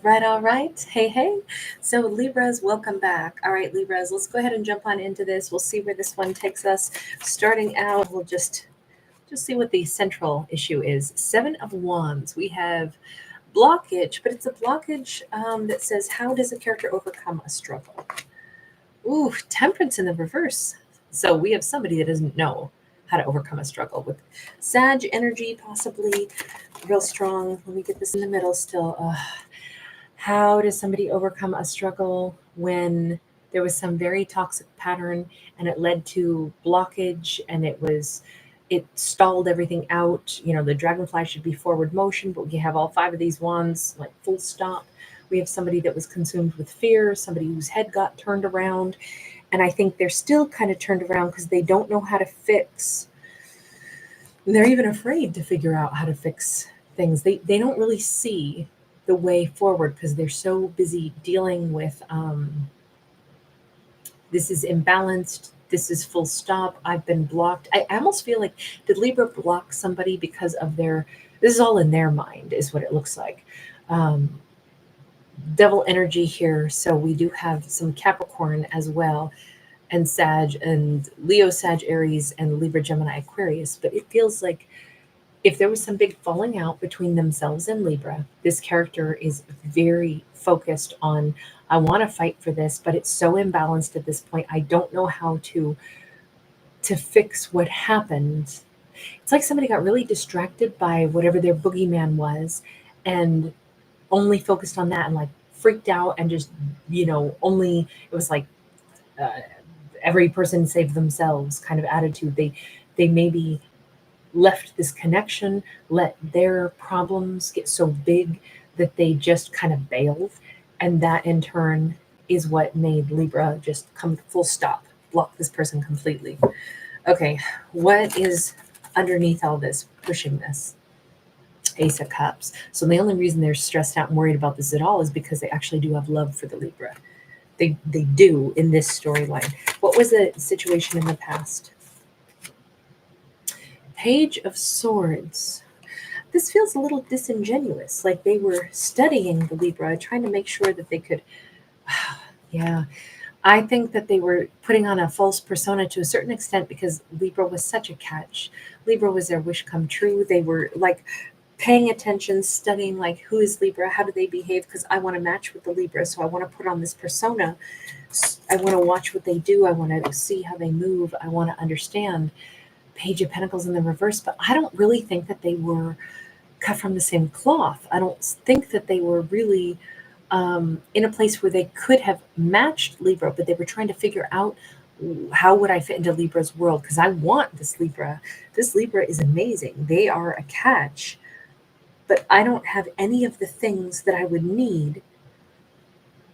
Right, all right. Hey, hey. So, Libras, welcome back. All right, Libras, let's go ahead and jump on into this. We'll see where this one takes us. Starting out, we'll just see what the central issue is. Seven of Wands. We have blockage, but it's a blockage that says, how does a character overcome a struggle? Ooh, Temperance in the reverse. So we have somebody that doesn't know how to overcome a struggle with Sag energy, possibly real strong. Let me get this in the middle still. How does somebody overcome a struggle when there was some very toxic pattern and it led to blockage and it stalled everything out? You know, the dragonfly should be forward motion, but we have all five of these wands, like full stop. We have somebody that was consumed with fear, somebody whose head got turned around. And I think they're still kind of turned around because they don't know how to fix. They're even afraid to figure out how to fix things. They don't really see the way forward because they're so busy dealing with this is imbalanced, this is full stop, I've been blocked. I almost feel like, did Libra block somebody because of their, this is all in their mind is what it looks like. um, Devil energy here, so we do have some Capricorn as well, and Sag and Leo, Sag, Aries, and Libra, Gemini, Aquarius. But it feels like if there was some big falling out between themselves and Libra, this character is very focused on, I want to fight for this, but it's so imbalanced at this point. I don't know how to fix what happened. It's like somebody got really distracted by whatever their boogeyman was and only focused on that and like freaked out and just, only it was like uh, every person save themselves kind of attitude. They maybe left this connection, let their problems get so big that they just kind of bailed. And that in turn is what made Libra just come full stop, block this person completely. Okay, what is underneath all this, pushing this? Ace of Cups. So the only reason they're stressed out and worried about this at all is because they actually do have love for the Libra. They do in this storyline. What was the situation in the past? Page of Swords. This feels a little disingenuous, like they were studying the Libra, trying to make sure that they could. Yeah, I think that they were putting on a false persona to a certain extent because Libra was such a catch. Libra was their wish come true. They were like paying attention, studying like who is Libra, how do they behave? Because I want to match with the Libra, so I want to put on this persona. I want to watch what they do. I want to see how they move. I want to understand. Page of Pentacles in the reverse, but I don't really think that they were cut from the same cloth. I don't think that they were really in a place where they could have matched Libra, but they were trying to figure out how would I fit into Libra's world because I want this Libra. This Libra is amazing. They are a catch, but I don't have any of the things that I would need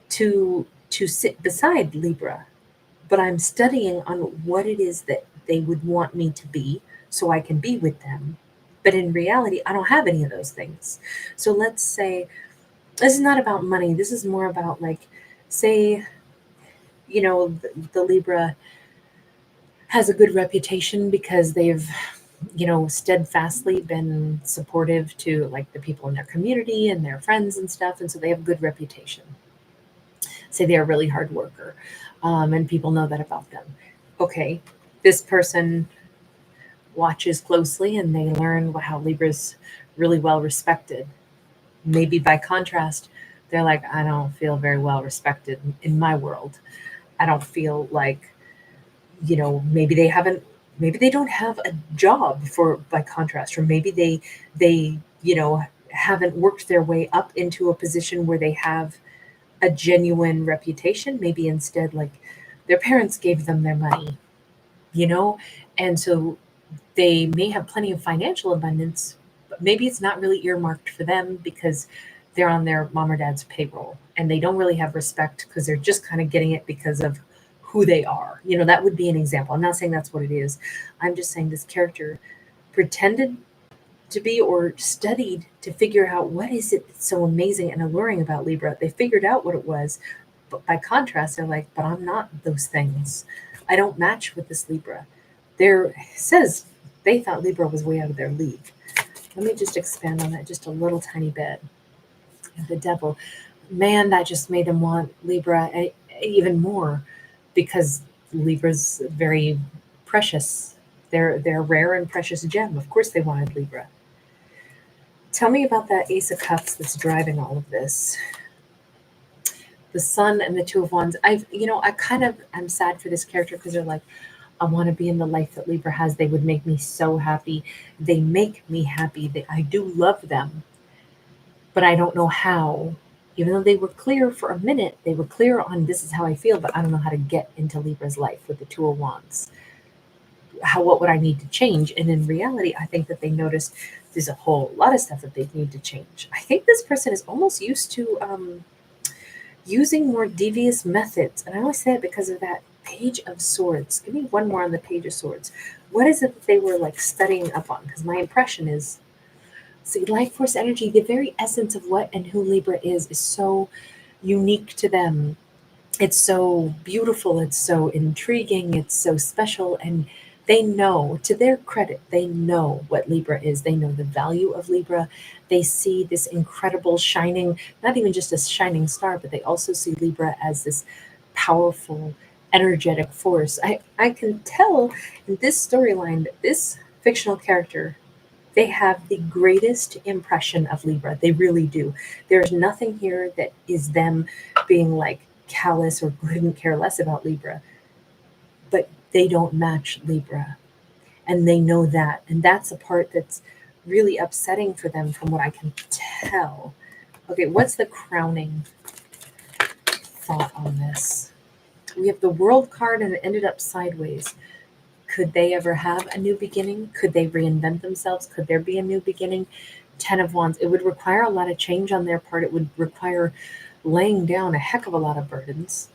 to sit beside Libra. But I'm studying on what it is that they would want me to be so I can be with them. But in reality, I don't have any of those things. So let's say this is not about money. This is more about like, say, the Libra has a good reputation because they've, steadfastly been supportive to like the people in their community and their friends and stuff. And so they have a good reputation. Say they're a really hard worker, and people know that about them. Okay, this person watches closely and they learn how Libra's really well respected. Maybe by contrast, they're like, I don't feel very well respected in my world. I don't feel like, maybe they haven't, maybe they don't have a job for by contrast, or maybe they, haven't worked their way up into a position where they have a genuine reputation. Maybe instead, like their parents gave them their money, you know, and so they may have plenty of financial abundance, but maybe it's not really earmarked for them because they're on their mom or dad's payroll and they don't really have respect because they're just kind of getting it because of who they are. That would be an example. I'm not saying that's what it is. I'm just saying this character pretended to be or studied to figure out what is it that's so amazing and alluring about Libra. They figured out what it was, but by contrast, they're like, but I'm not those things. I don't match with this Libra. There says they thought Libra was way out of their league. Let me just expand on that just a little tiny bit. The devil. man, that just made them want Libra even more, because Libra's very precious. They're a rare and precious gem. Of course they wanted Libra. Tell me about that Ace of Cups that's driving all of this. The Sun and the Two of Wands. I kind of am sad for this character because they're like, I want to be in the life that Libra has. They would make me so happy. They make me happy. I do love them, but I don't know how. Even though they were clear for a minute, they were clear on this is how I feel, but I don't know how to get into Libra's life with the Two of Wands. What would I need to change? And in reality, I think that they noticed there's a whole lot of stuff that they need to change. I think this person is almost used to using more devious methods. And I only say it because of that Page of Swords. Give me one more on the Page of Swords. What is it that they were like studying up on? Because my impression is, see, life force energy, the very essence of what and who Libra is so unique to them. It's so beautiful, it's so intriguing, it's so special, and they know, to their credit, they know what Libra is. They know the value of Libra. They see this incredible shining, not even just a shining star, but they also see Libra as this powerful, energetic force. I can tell in this storyline that this fictional character, they have the greatest impression of Libra. They really do. There's nothing here that is them being like callous or couldn't care less about Libra, but they don't match Libra. And they know that. And that's a part that's really upsetting for them from what I can tell. Okay, what's the crowning thought on this? We have the World card and it ended up sideways. Could they ever have a new beginning? Could they reinvent themselves? Could there be a new beginning? Ten of Wands. It would require a lot of change on their part. It would require laying down a heck of a lot of burdens.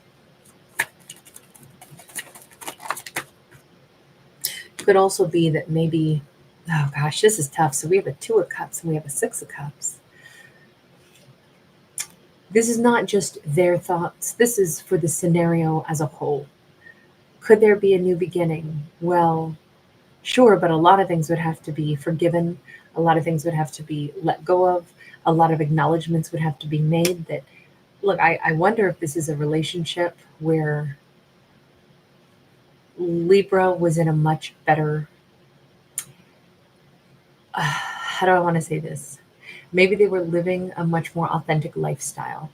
Could also be that maybe, oh gosh, this is tough. So we have a Two of Cups and we have a Six of Cups. This is not just their thoughts. This is for the scenario as a whole. Could there be a new beginning? Well, sure, but a lot of things would have to be forgiven. A lot of things would have to be let go of. A lot of acknowledgments would have to be made that, look, I wonder if this is a relationship where Libra was in a much better, how do I want to say this? Maybe they were living a much more authentic lifestyle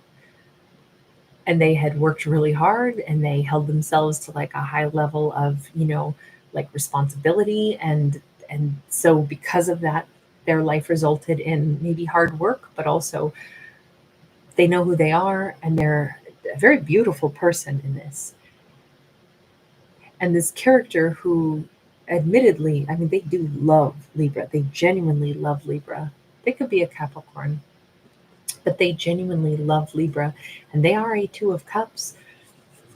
and they had worked really hard and they held themselves to like a high level of, like responsibility. And so because of that, their life resulted in maybe hard work, but also they know who they are and they're a very beautiful person in this. And this character who admittedly, I mean, they do love Libra. They genuinely love Libra. They could be a Capricorn, but they genuinely love Libra. And they are a Two of Cups,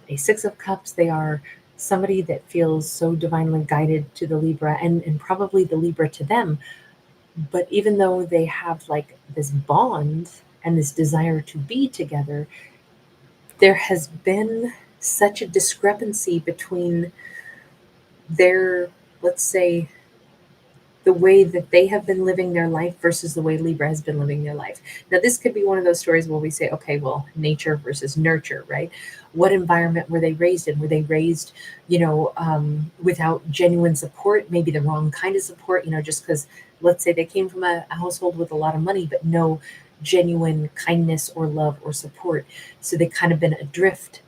a Six of Cups. They are somebody that feels so divinely guided to the Libra and probably the Libra to them. But even though they have like this bond and this desire to be together, there has been such a discrepancy between their, let's say, the way that they have been living their life versus the way Libra has been living their life. Now, this could be one of those stories where we say, okay, well, nature versus nurture, right? What environment were they raised in? Were they raised, without genuine support, maybe the wrong kind of support, just because, let's say they came from a household with a lot of money, but no genuine kindness or love or support. So they kind of been adrift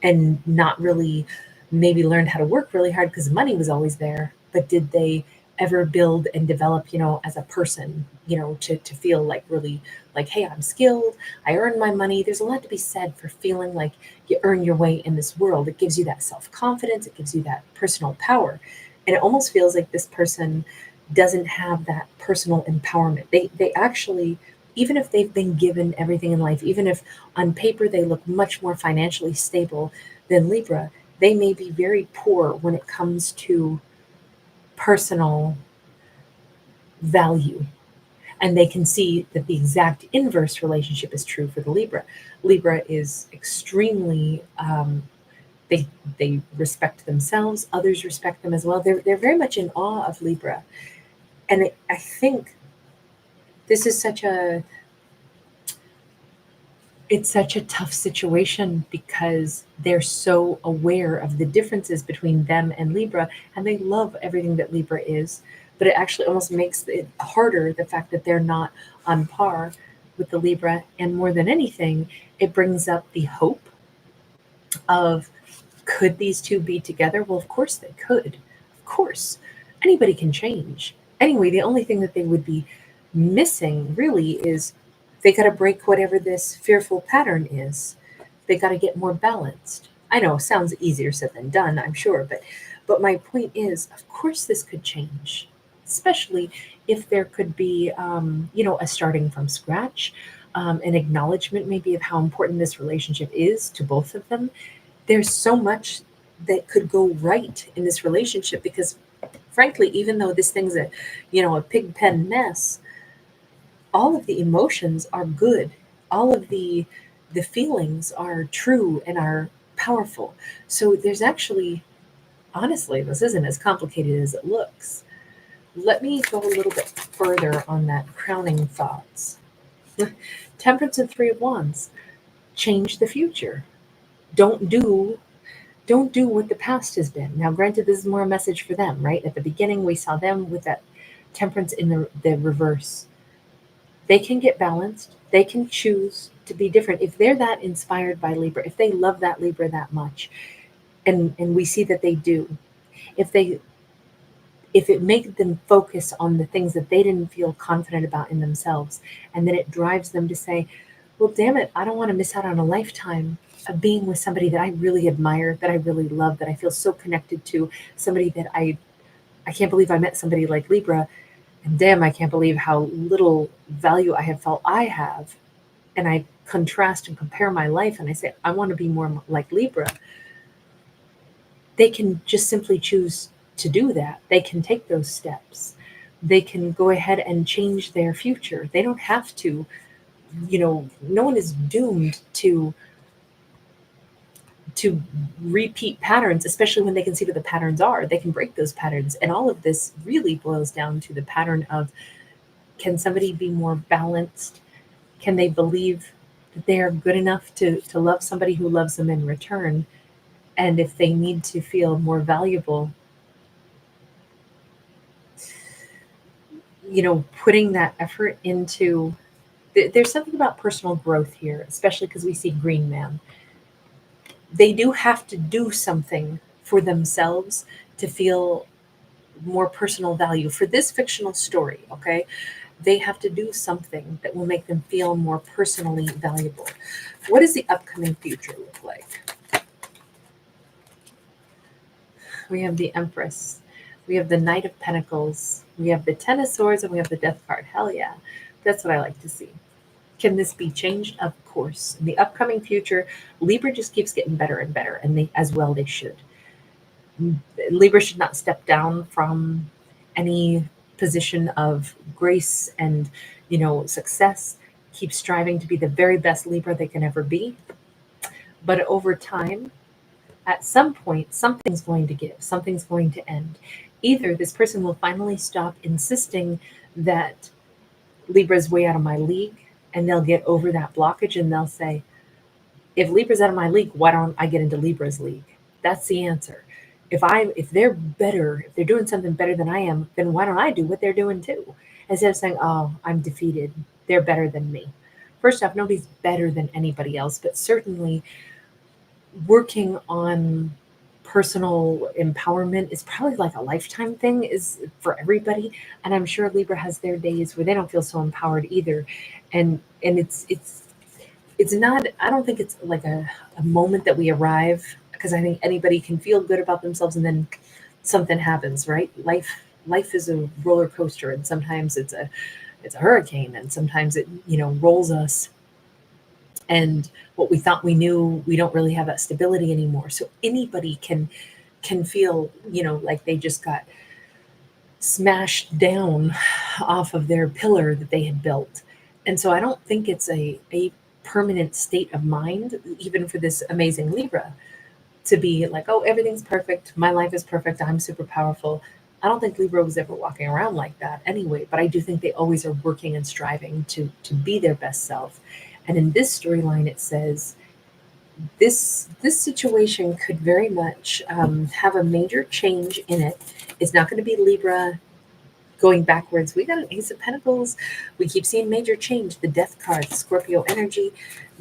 and not really maybe learned how to work really hard because money was always there. But did they ever build and develop, as a person, to feel like really like, hey, I'm skilled, I earn my money. There's a lot to be said for feeling like you earn your way in this world. It gives you that self-confidence, it gives you that personal power. And it almost feels like this person doesn't have that personal empowerment. They actually, even if they've been given everything in life, even if on paper they look much more financially stable than Libra, they may be very poor when it comes to personal value. And they can see that the exact inverse relationship is true for the Libra. Libra is extremely, they respect themselves, others respect them as well. They're very much in awe of Libra. And I think this is such a It's such a tough situation because they're so aware of the differences between them and Libra, and they love everything that Libra is. But it actually almost makes it harder, the fact that they're not on par with the Libra. And more than anything, it brings up the hope of, could these two be together? Well, of course they could. Of course. Anybody can change. Anyway, the only thing that they would be missing really is they got to break whatever this fearful pattern is. They got to get more balanced. I know, sounds easier said than done, I'm sure, but my point is, of course this could change, especially if there could be, a starting from scratch, an acknowledgement maybe of how important this relationship is to both of them. There's so much that could go right in this relationship because, frankly, even though this thing's a pig pen mess, all of the emotions are good. All of the feelings are true and are powerful. So there's actually, honestly, this isn't as complicated as it looks. Let me go a little bit further on that crowning thoughts. Temperance and Three of Wands. Change the future. Don't do don't do what the past has been. Now, granted, this is more a message for them, right? At the beginning, we saw them with that temperance in the reverse. They can get balanced. They can choose to be different. If they're that inspired by Libra, if they love that Libra that much, and we see that they do, if they if it makes them focus on the things that they didn't feel confident about in themselves, and then it drives them to say, well, damn it, I don't want to miss out on a lifetime of being with somebody that I really admire, that I really love, that I feel so connected to, somebody that I can't believe I met somebody like Libra, and damn, I can't believe how little value I have felt I have. And I contrast and compare my life and I say, I want to be more like Libra. They can just simply choose to do that. They can take those steps. They can go ahead and change their future. They don't have to, no one is doomed to repeat patterns, especially when they can see what the patterns are. They can break those patterns. And all of this really boils down to the pattern of, can somebody be more balanced? Can they believe that they are good enough to love somebody who loves them in return? And if they need to feel more valuable, putting that effort into, there's something about personal growth here, especially because we see Green Man. They do have to do something for themselves to feel more personal value for this fictional story, okay? They have to do something that will make them feel more personally valuable. What does the upcoming future look like? We have the Empress. We have the Knight of Pentacles. We have the Ten of Swords, and we have the Death card. Hell yeah. That's what I like to see. Can this be changed? Of course. In the upcoming future, Libra just keeps getting better and better, and they should. Libra should not step down from any position of grace and, success. Keep striving to be the very best Libra they can ever be. But over time, at some point, something's going to give, something's going to end. Either this person will finally stop insisting that Libra's way out of my league, and they'll get over that blockage and they'll say, if Libra's out of my league, why don't I get into Libra's league? That's the answer. If they're better, if they're doing something better than I am, then why don't I do what they're doing too? Instead of saying, oh, I'm defeated, they're better than me. First off, nobody's better than anybody else, but certainly working on personal empowerment is probably like a lifetime thing, is for everybody. And I'm sure Libra has their days where they don't feel so empowered either. And it's not, I don't think it's like a moment that we arrive, because I think anybody can feel good about themselves and then something happens, right? Life is a roller coaster, and sometimes it's a hurricane, and sometimes it rolls us, and what we thought we knew, we don't really have that stability anymore. So anybody can feel like they just got smashed down off of their pillar that they had built. And so I don't think it's a permanent state of mind, even for this amazing Libra, to be like, oh, everything's perfect, my life is perfect, I'm super powerful. I don't think Libra was ever walking around like that anyway, but I do think they always are working and striving to be their best self. And in this storyline, it says this situation could very much have a major change in it. It's not going to be Libra going backwards. We got an Ace of Pentacles. We keep seeing major change. The Death card, Scorpio energy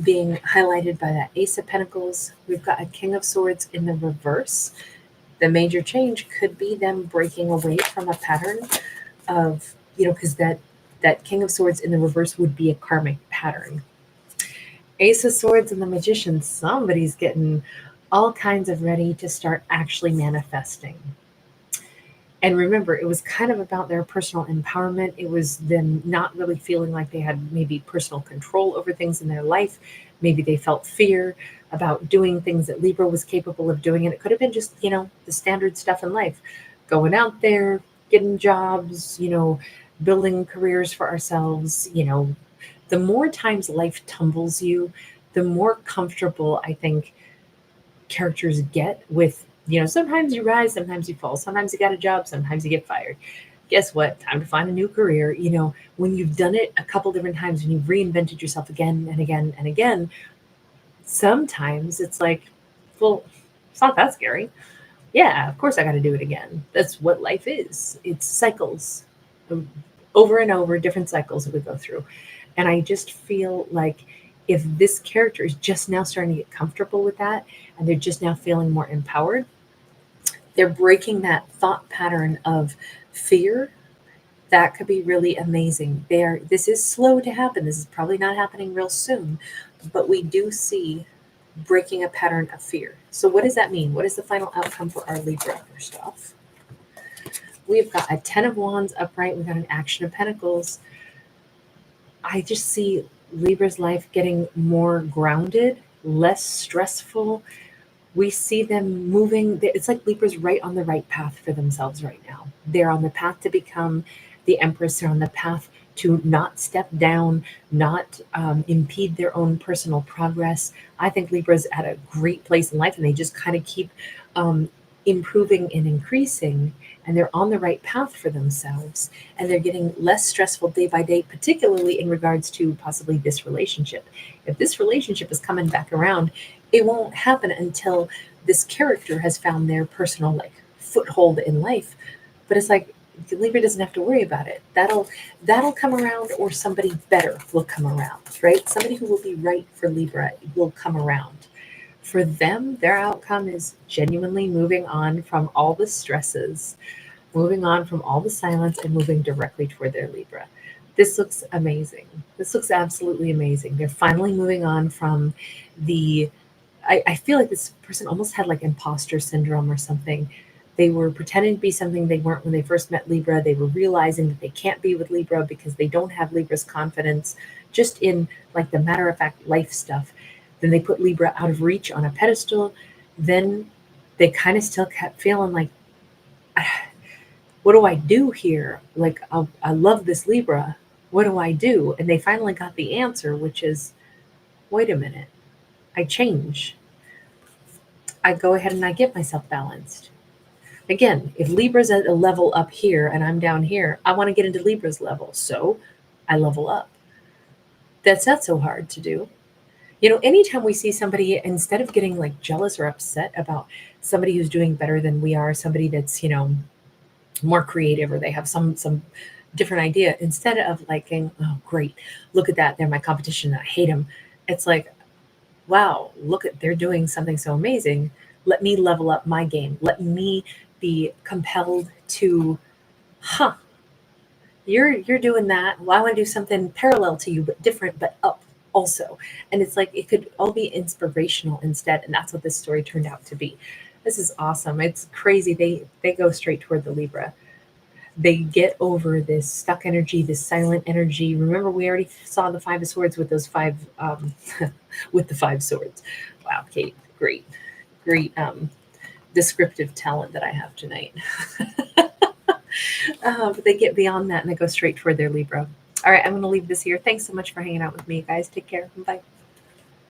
being highlighted by that Ace of Pentacles. We've got a King of Swords in the reverse. The major change could be them breaking away from a pattern of, because that King of Swords in the reverse would be a karmic pattern. Ace of Swords and the Magician, somebody's getting all kinds of ready to start actually manifesting. And remember, it was kind of about their personal empowerment. It was them not really feeling like they had maybe personal control over things in their life. Maybe they felt fear about doing things that Libra was capable of doing. And it could have been just, the standard stuff in life. Going out there, getting jobs, building careers for ourselves. The more times life tumbles you, the more comfortable I think characters get with, sometimes you rise, sometimes you fall, sometimes you got a job, sometimes you get fired. Guess what? Time to find a new career. When you've done it a couple different times and you've reinvented yourself again and again and again, sometimes it's like, well, it's not that scary. Yeah, of course I got to do it again. That's what life is. It's cycles, over and over, different cycles that we go through. And I just feel like if this character is just now starting to get comfortable with that and they're just now feeling more empowered, they're breaking that thought pattern of fear. That could be really amazing. This is slow to happen. This is probably not happening real soon, but we do see breaking a pattern of fear. So what does that mean? What is the final outcome for our Libra first off? We've got a 10 of Wands upright. We've got an Action of Pentacles. I just see Libra's life getting more grounded, less stressful. We see them moving. It's like Libra's right on the right path for themselves right now. They're on the path to become the Empress. They're on the path to not step down, not impede their own personal progress. I think Libra's at a great place in life, and they just kind of keep improving and increasing, and they're on the right path for themselves, and they're getting less stressful day by day, particularly in regards to possibly this relationship. If this relationship is coming back around, it won't happen until this character has found their personal foothold in life. But it's like Libra doesn't have to worry about it. That'll come around, or somebody better will come around, right? Somebody who will be right for Libra will come around. For them, their outcome is genuinely moving on from all the stresses, moving on from all the silence, and moving directly toward their Libra. This looks amazing. This looks absolutely amazing. They're finally moving on from I feel like this person almost had like imposter syndrome or something. They were pretending to be something they weren't when they first met Libra. They were realizing that they can't be with Libra because they don't have Libra's confidence just in like the matter of fact life stuff. Then they put Libra out of reach on a pedestal. Then they kind of still kept feeling like, what do I do here? Like, I love this Libra. What do I do? And they finally got the answer, which is, wait a minute. I change. I go ahead and I get myself balanced. Again, if Libra's at a level up here and I'm down here, I want to get into Libra's level. So I level up. That's not so hard to do. Anytime we see somebody, instead of getting like jealous or upset about somebody who's doing better than we are, somebody that's, more creative, or they have some different idea, instead of liking, oh, great, look at that, they're my competition, I hate them. It's like, wow, they're doing something so amazing. Let me level up my game. Let me be compelled to, you're doing that. Well, I want to do something parallel to you, but different, but up also. And it's like, it could all be inspirational instead. And that's what this story turned out to be. This is awesome. It's crazy. They go straight toward the Libra. They get over this stuck energy, this silent energy. Remember, we already saw the Five of Swords with those with the 5 swords. Wow, Kate, great descriptive talent that I have tonight. But they get beyond that and they go straight toward their Libra. All right, I'm going to leave this here. Thanks so much for hanging out with me, guys. Take care. Bye.